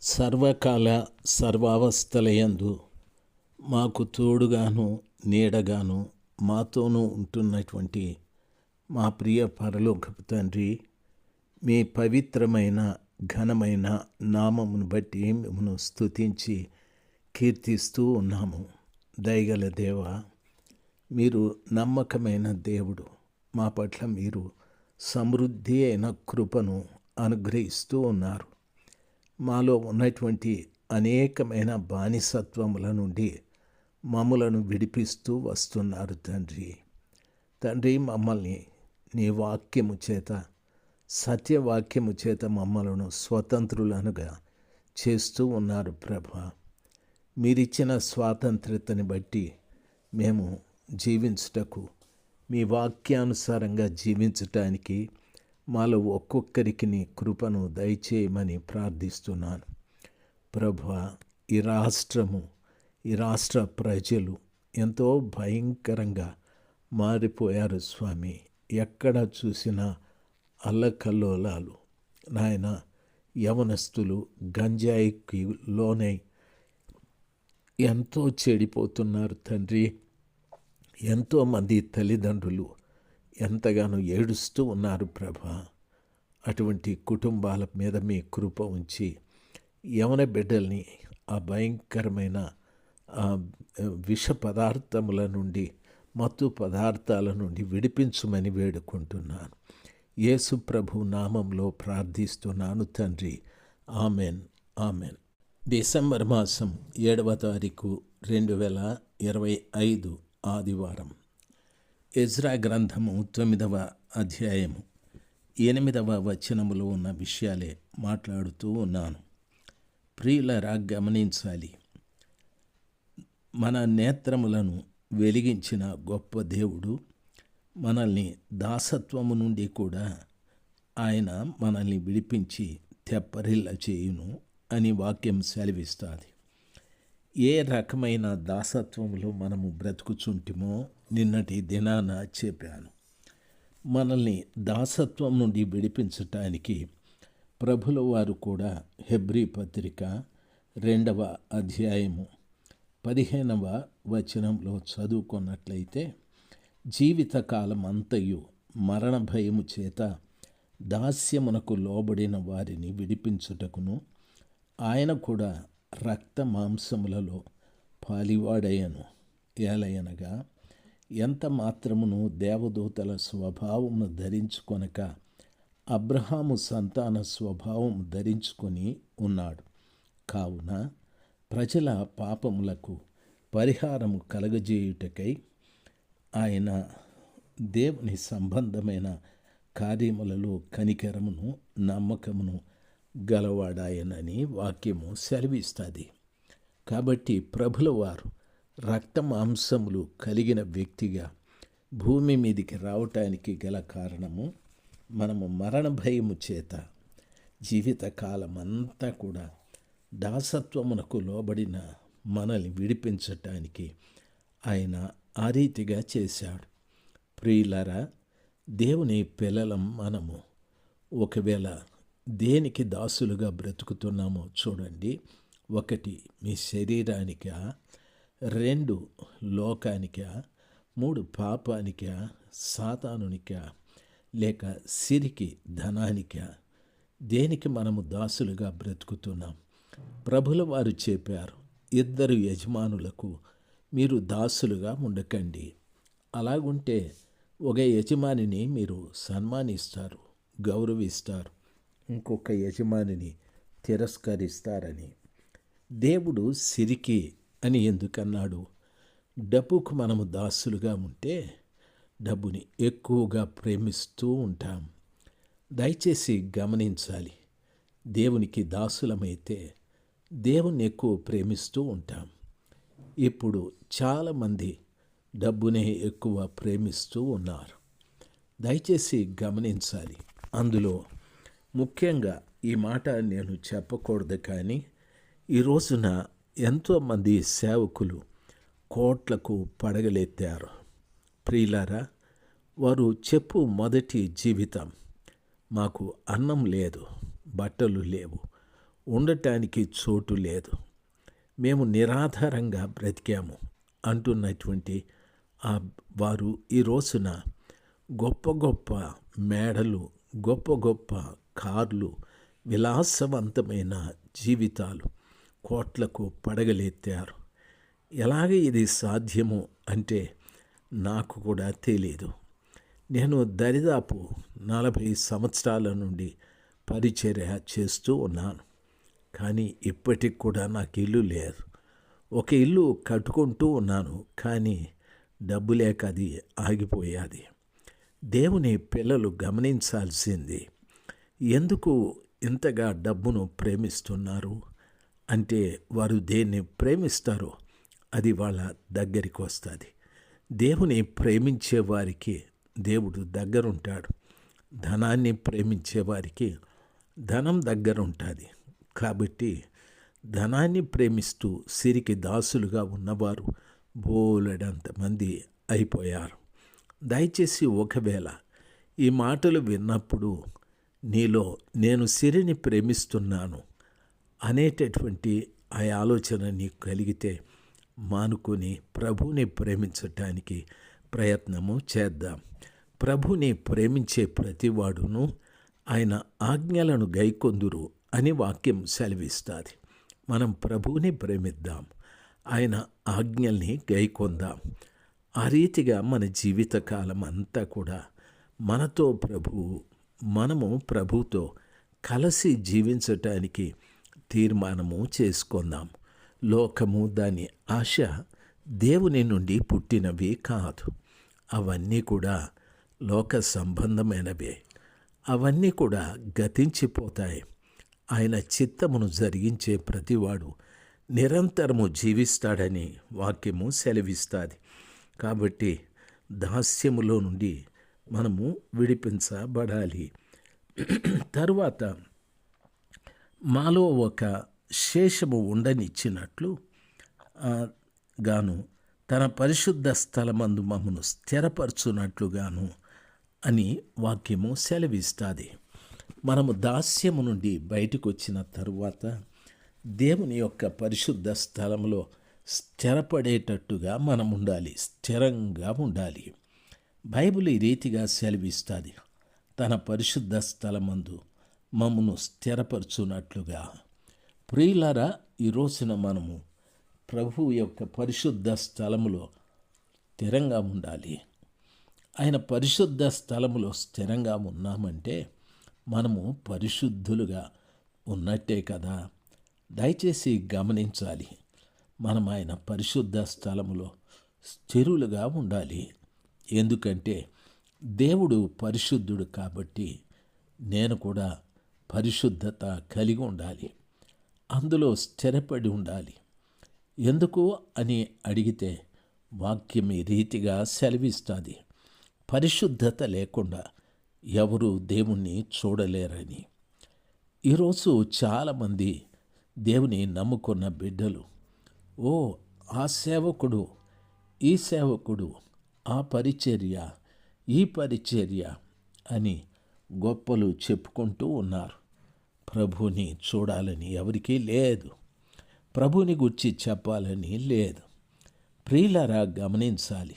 సర్వకాల సర్వావస్థలయందు మాకు తోడుగాను నీడగాను మాతోనూ ఉంటున్నటువంటి మా ప్రియ పరలోకపు తండ్రి, మీ పవిత్రమైన ఘనమైన నామమును బట్టి మిమ్మను స్తుతించి కీర్తిస్తూ ఉన్నాము. దయగల దేవ, మీరు నమ్మకమైన దేవుడు. మా పట్ల మీరు సమృద్ధి అయిన కృపను అనుగ్రహిస్తూ ఉన్నారు. మాలో ఉన్నటువంటి అనేకమైన బానిసత్వముల నుండి మమ్మలను విడిపిస్తూ వస్తున్నారు తండ్రి. మమ్మల్ని నీ వాక్యము చేత, సత్యవాక్యము చేత మమ్మలను స్వతంత్రులనుగా చేస్తూ ఉన్నారు ప్రభా. మీరిచ్చిన స్వాతంత్రతని బట్టి మేము జీవించుటకు, మీ వాక్యానుసారంగా జీవించటానికి మాలో ఒక్కొక్కరికి నీ కృపను దయచేయమని ప్రార్థిస్తున్నాను ప్రభువా. ఈ రాష్ట్ర ప్రజలు ఎంతో భయంకరంగా మారిపోయారు స్వామి. ఎక్కడ చూసినా అల్లకల్లోలాలు నాయన. యవనస్తులు గంజాయికి లోనై ఎంతో చెడిపోతున్నారు తండ్రి. ఎంతోమంది తల్లిదండ్రులు ఎంతగానో ఏడుస్తూ ఉన్నారు ప్రభా. అటువంటి కుటుంబాల మీద మీ కృప ఉంచి యవన బిడ్డల్ని ఆ భయంకరమైన విష పదార్థముల నుండి, మత్తు పదార్థాల నుండి విడిపించమని వేడుకుంటున్నాను. యేసు ప్రభు నామంలో ప్రార్థిస్తున్నాను తండ్రి. Amen, amen. డిసెంబర్ మాసం 7వ తారీఖు 2025 ఆదివారం. ఎజ్రా గ్రంథము 9వ అధ్యాయము 8వ వచనములో ఉన్న విషయాలే మాట్లాడుతూ ఉన్నాను. ప్రియులరా, గమనించాలి. మన నేత్రములను వెలిగించిన గొప్ప దేవుడు మనల్ని దాసత్వము నుండి కూడా ఆయన మనల్ని విడిపించి తెప్పరిల్ల చేయును అని వాక్యం సెలవిస్తుంది. ఏ రకమైన దాసత్వంలో మనము బ్రతుకుచుంటిమో నిన్నటి దినాన చెప్పాను. మనల్ని దాసత్వం నుండి విడిపించటానికి ప్రభుల వారు కూడా హెబ్రీ పత్రిక 2వ అధ్యాయము 15వ వచనంలో చదువుకున్నట్లయితే, జీవితకాలం అంతయు మరణ భయము చేత దాస్యమునకు లోబడిన వారిని విడిపించుటకును ఆయన కూడా రక్త మాంసములలో పాలివాడయ్యను. ఏలయనగా ఎంత మాత్రమును దేవదూతల స్వభావమును ధరించుకొనక అబ్రహాము సంతాన స్వభావం ధరించుకొని ఉన్నాడు. కావున ప్రజల పాపములకు పరిహారము కలగజేయుటకై ఆయన దేవుని సంబంధమైన కార్యములలో కనికరమును నమ్మకమును గలవాడాయనని వాక్యము సెలవిస్తుంది. కాబట్టి ప్రభుల వారు రక్త మాంసములు కలిగిన వ్యక్తిగా భూమి మీదికి రావటానికి గల కారణము, మనము మరణ భయము చేత జీవితకాలం అంతా కూడా దాసత్వమునకు లోబడిన మనల్ని విడిపించటానికి ఆయన ఆ రీతిగా చేశాడు. ప్రియులారా, దేవుని పిల్లలం మనము ఒకవేళ దేనికి దాసులుగా బ్రతుకుతున్నామో చూడండి. 1 మీ శరీరానికా, 2 లోకానికా, 3 పాపానికా, సాతానునికా, లేక సిరికి ధనానికా, దేనికి మనము దాసులుగా బ్రతుకుతున్నాం? ప్రభుల వారు చెప్పారు, 2 యజమానులకు మీరు దాసులుగా ఉండకండి. అలాగుంటే ఒక యజమానిని మీరు సన్మానిస్తారు, గౌరవిస్తారు, ఇంకొక యజమానిని తిరస్కరిస్తారని. దేవుడు సిరికి అని ఎందుకన్నాడు? డబ్బుకు మనము దాసులుగా ఉంటే డబ్బుని ఎక్కువగా ప్రేమిస్తూ ఉంటాం. దయచేసి గమనించాలి. దేవునికి దాసులమైతే దేవుణ్ణి ఎక్కువ ప్రేమిస్తూ ఉంటాం. ఇప్పుడు చాలామంది డబ్బునే ఎక్కువ ప్రేమిస్తూ ఉన్నారు. దయచేసి గమనించాలి. అందులో ముఖ్యంగా ఈ మాట నేను చెప్పకూడదు, కానీ ఈ రోజున ఎంతోమంది సేవకులు కోట్లకు పడగలెత్తారు. ప్రియులారా, వారు మొదటి జీవితం, మాకు అన్నం లేదు, బట్టలు లేవు, ఉండటానికి చోటు లేదు, మేము నిరాధారంగా బ్రతికాము అంటున్నటువంటి వారు ఈ రోజున గొప్ప గొప్ప మేడలు, గొప్ప గొప్ప కార్లు, విలాసవంతమైన జీవితాలు, కోట్లకు పడగలెత్తారు. ఎలాగ ఇది సాధ్యము అంటే నాకు కూడా తెలియదు. నేను దరిదాపు 40 సంవత్సరాల నుండి పరిచర్య చేస్తూ ఉన్నాను. కానీ ఇప్పటికి కూడా నాకు ఇల్లు లేదు. ఒక ఇల్లు కట్టుకుంటూ ఉన్నాను, కానీ డబ్బు లేక అది ఆగిపోయాది. దేవుని పిల్లలు గమనించాల్సింది, ఎందుకు ఇంతగా డబ్బును ప్రేమిస్తున్నారు అంటే వారు దేన్ని ప్రేమిస్తారో అది వాళ్ళ దగ్గరికి వస్తుంది. దేవుని ప్రేమించే వారికి దేవుడు దగ్గరుంటాడు. ధనాన్ని ప్రేమించే వారికి ధనం దగ్గరుంటుంది. కాబట్టి ధనాన్ని ప్రేమిస్తూ సిరికి దాసులుగా ఉన్నవారు బోలెడంతమంది అయిపోయారు. దయచేసి ఒకవేళ ఈ మాటలు విన్నప్పుడు నీలో నేను సిరిని ప్రేమిస్తున్నాను అనేటటువంటి ఆ ఆలోచన నీకు కలిగితే మానుకొని ప్రభువుని ప్రేమించటానికి ప్రయత్నము చేద్దాం. ప్రభుని ప్రేమించే ప్రతివాడును ఆయన ఆజ్ఞలను గైకొందురు అని వాక్యం సెలవిస్తుంది. మనం ప్రభువుని ప్రేమిద్దాం, ఆయన ఆజ్ఞల్ని గైకొందాం. ఆ రీతిగా మన జీవితకాలం అంతా కూడా మనతో మనము ప్రభువుతో కలిసి జీవించటానికి తీర్మానము చేసుకుందాం. లోకము దాని ఆశ దేవుని నుండి పుట్టినవి కాదు. అవన్నీ కూడా లోక సంబంధమైనవే. అవన్నీ కూడా గతించిపోతాయి. ఆయన చిత్తమును జరిగించే ప్రతివాడు నిరంతరము జీవిస్తాడని వాక్యము సెలవిస్తుంది. కాబట్టి దాస్యములో నుండి మనము విడిపించబడాలి. తరువాత మాలో ఒక శేషము ఉండనిచ్చినట్లు గాను తన పరిశుద్ధ స్థలమందు మమ్మను స్థిరపరచునట్లుగాను అని వాక్యము సెలవిస్తుంది. మనము దాస్యము నుండి బయటకు వచ్చిన తరువాత దేవుని యొక్క పరిశుద్ధ స్థలంలో స్థిరపడేటట్టుగా మనం ఉండాలి, స్థిరంగా ఉండాలి. బైబిల్ ఈ రీతిగా సెలవిస్తుంది, తన పరిశుద్ధ స్థలమందు మమ్మను స్థిరపరచునట్లుగా. ప్రియులారా, ఈ రోజున మనము ప్రభువు యొక్క పరిశుద్ధ స్థలములో స్థిరంగా ఉండాలి. ఆయన పరిశుద్ధ స్థలములో స్థిరంగా ఉన్నామంటే మనము పరిశుద్ధులుగా ఉన్నట్టే కదా. దయచేసి గమనించాలి, మనం ఆయన పరిశుద్ధ స్థలములో స్థిరులుగా ఉండాలి. ఎందుకంటే దేవుడు పరిశుద్ధుడు కాబట్టి నేను కూడా పరిశుద్ధత కలిగి ఉండాలి, అందులో స్థిరపడి ఉండాలి. ఎందుకు అని అడిగితే వాక్యం ఈ రీతిగా సెలవిస్తుంది, పరిశుద్ధత లేకుండా ఎవరు దేవుణ్ణి చూడలేరని. ఈరోజు చాలామంది దేవుని నమ్ముకున్న బిడ్డలు ఆ సేవకుడు, ఈ సేవకుడు, ఆ పరిచర్య, ఈ పరిచర్య అని గొప్పలు చెప్పుకుంటూ ఉన్నారు. ప్రభుని చూడాలని ఎవరికీ లేదు, ప్రభుని గురించి చెప్పాలని లేదు. ప్రియులారా, గమనించాలి,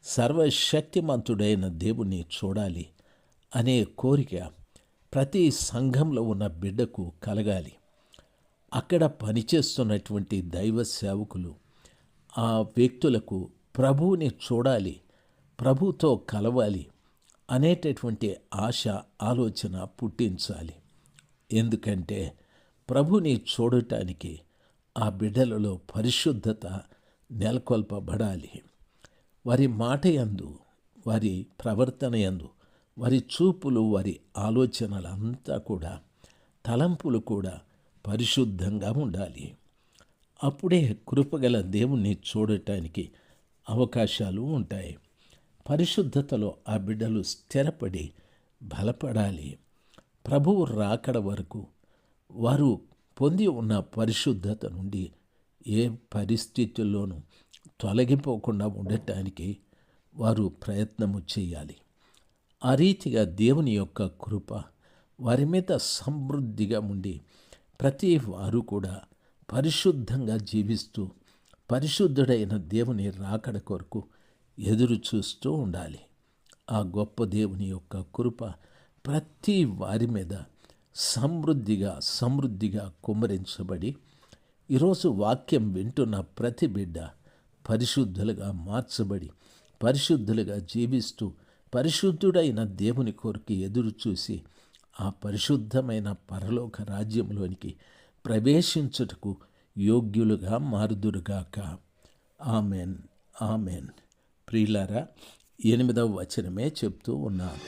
సర్వశక్తిమంతుడైన దేవుని చూడాలి అనే కోరిక ప్రతి సంఘంలో ఉన్న బిడ్డకు కలగాలి. అక్కడ పనిచేస్తున్నటువంటి దైవ సేవకులు ఆ వ్యక్తులకు ప్రభువుని చూడాలి, ప్రభుతో కలవాలి అనేటటువంటి ఆశ, ఆలోచన పుట్టించాలి. ఎందుకంటే ప్రభుని చూడటానికి ఆ బిడ్డలలో పరిశుద్ధత నెలకొల్పబడాలి. వారి మాట యందు, వారి ప్రవర్తన యందు, వారి చూపులు, వారి ఆలోచనలంతా కూడా, తలంపులు కూడా పరిశుద్ధంగా ఉండాలి. అప్పుడే కృపగల దేవుణ్ణి చూడటానికి అవకాశాలు ఉంటాయి. పరిశుద్ధతలో ఆ బిడ్డలు స్థిరపడి బలపడాలి. ప్రభువు రాకడ వరకు వారు పొంది ఉన్న పరిశుద్ధత నుండి ఏ పరిస్థితుల్లోనూ తొలగిపోకుండా ఉండటానికి వారు ప్రయత్నము చేయాలి. ఆ రీతిగా దేవుని యొక్క కృప వారి మీద సమృద్ధిగా ఉండి ప్రతి వారు కూడా పరిశుద్ధంగా జీవిస్తూ పరిశుద్ధుడైన దేవుని రాకడ కొరకు ఎదురు చూస్తూ ఉండాలి. ఆ గొప్ప దేవుని యొక్క కృప ప్రతి వారి మీద సమృద్ధిగా కుమ్మరించబడి ఈరోజు వాక్యం వింటున్న ప్రతి బిడ్డ పరిశుద్ధులుగా మార్చబడి పరిశుద్ధులుగా జీవిస్తూ పరిశుద్ధుడైన దేవుని కొరకు ఎదురు చూసి ఆ పరిశుద్ధమైన పరలోక రాజ్యంలోనికి ప్రవేశించుటకు యోగ్యులుగా మారుదురుగాక. Amen, amen. ప్రియులారా, 8వ వచనమే చెప్తూ ఉన్నాను.